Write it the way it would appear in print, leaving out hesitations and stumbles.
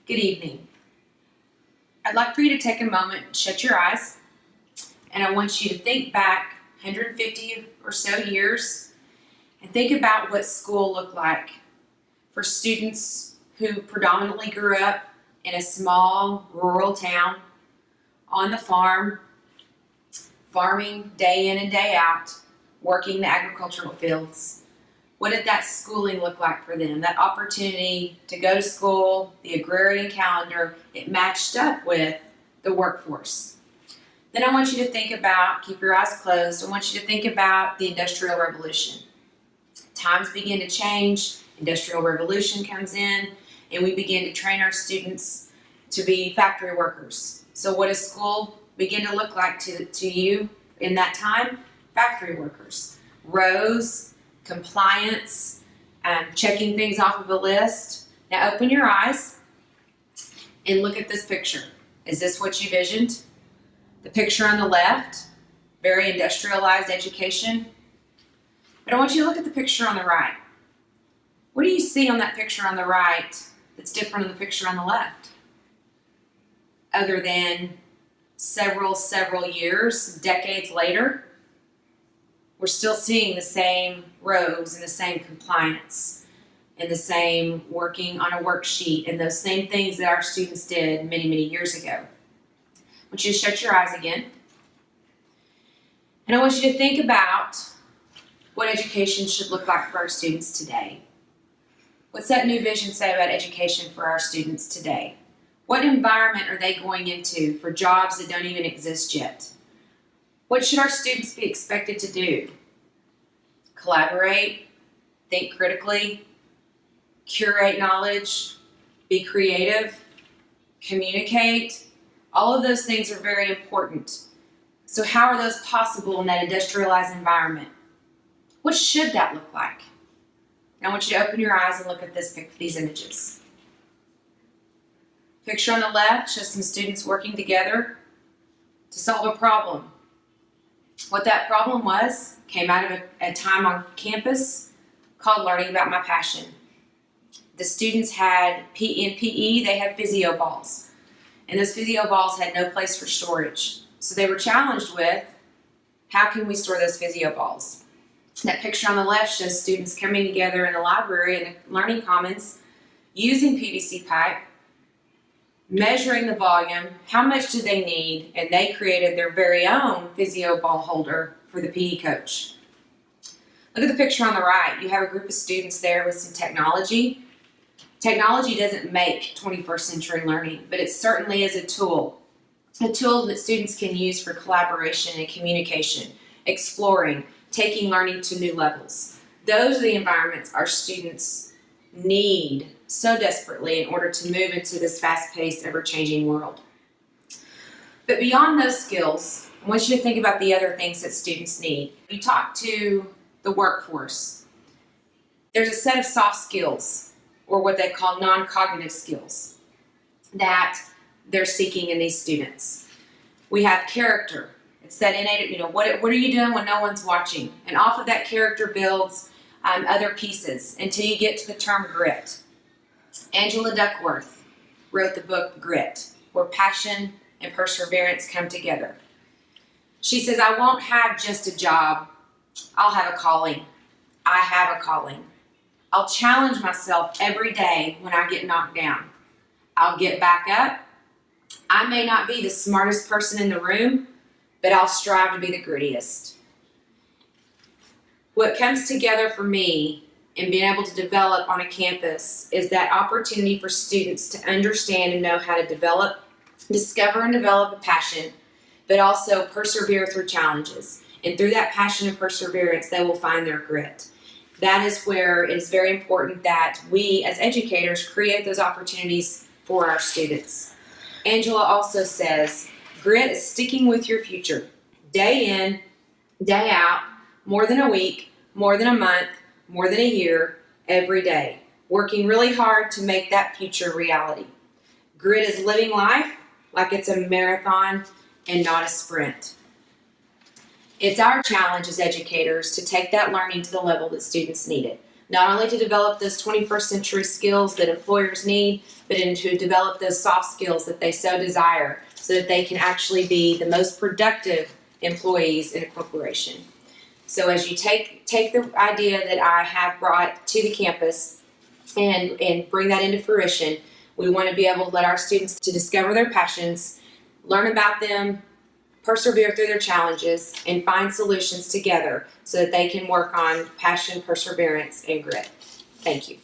Good evening. I'd like for you to take a moment and shut your eyes, and I want you to think back 150 or so years and think about what school looked like for students who predominantly grew up in a small rural town on the farm, farming day in and day out, working the agricultural fields. What did that schooling look like for them? That opportunity to go to school, the agrarian calendar, it matched up with the workforce. Then I want you to think about, keep your eyes closed, I want you to think about the Industrial Revolution. Times begin to change, Industrial Revolution comes in, and we begin to train our students to be factory workers. So what does school begin to look like to you in that time? Factory workers. Rows, compliance, checking things off of a list. Now open your eyes and look at this picture. Is this what you visioned? The picture on the left, very industrialized education. But I want you to look at the picture on the right. What do you see on that picture on the right that's different than the picture on the left? Other than several years, decades later, we're still seeing the same rows and the same compliance and the same working on a worksheet and those same things that our students did many years ago. I want you to shut your eyes again. And I want you to think about what education should look like for our students today. What's that new vision say about education for our students today? What environment are they going into for jobs that don't even exist yet? What should our students be expected to do? Collaborate, think critically, curate knowledge, be creative, communicate. All of those things are very important. So how are those possible in that industrialized environment? What should that look like? Now I want you to open your eyes and look at these images. Picture on the left shows some students working together to solve a problem. What that problem was came out of a time on campus called Learning About My Passion. The students had, in PE, they had physio balls. And those physio balls had no place for storage. So they were challenged with, how can we store those physio balls? That picture on the left shows students coming together in the library in the Learning Commons, using PVC pipe, measuring the volume, how much do they need, and they created their very own physio ball holder for the PE coach. Look at the picture on the right. You have a group of students there with some technology. Technology doesn't make 21st century learning, but it certainly is a tool that students can use for collaboration and communication, exploring, taking learning to new levels. Those are the environments our students need so desperately in order to move into this fast-paced, ever-changing world. But beyond those skills, I want you to think about the other things that students need. You talk to the workforce. There's a set of soft skills, or what they call non-cognitive skills, that they're seeking in these students. We have character. It's that innate, what are you doing when no one's watching? And off of that character builds other pieces until you get to the term grit. Angela Duckworth wrote the book Grit, where passion and perseverance come together. She says, I won't have just a job, I'll have a calling. I have a calling. I'll challenge myself every day when I get knocked down. I'll get back up. I may not be the smartest person in the room, but I'll strive to be the grittiest. What comes together for me in being able to develop on a campus is that opportunity for students to understand and know how to discover and develop a passion, but also persevere through challenges. And through that passion and perseverance, they will find their grit. That is where it is very important that we as educators create those opportunities for our students. Angela also says, grit is sticking with your future, day in, day out, more than a week, more than a month, more than a year, every day, working really hard to make that future reality. Grit is living life like it's a marathon and not a sprint. It's our challenge as educators to take that learning to the level that students need it. not only to develop those 21st century skills that employers need, but to develop those soft skills that they so desire so that they can actually be the most productive employees in a corporation. So as you take the idea that I have brought to the campus and bring that into fruition, we want to be able to let our students to discover their passions, learn about them, persevere through their challenges, and find solutions together so that they can work on passion, perseverance, and grit. Thank you.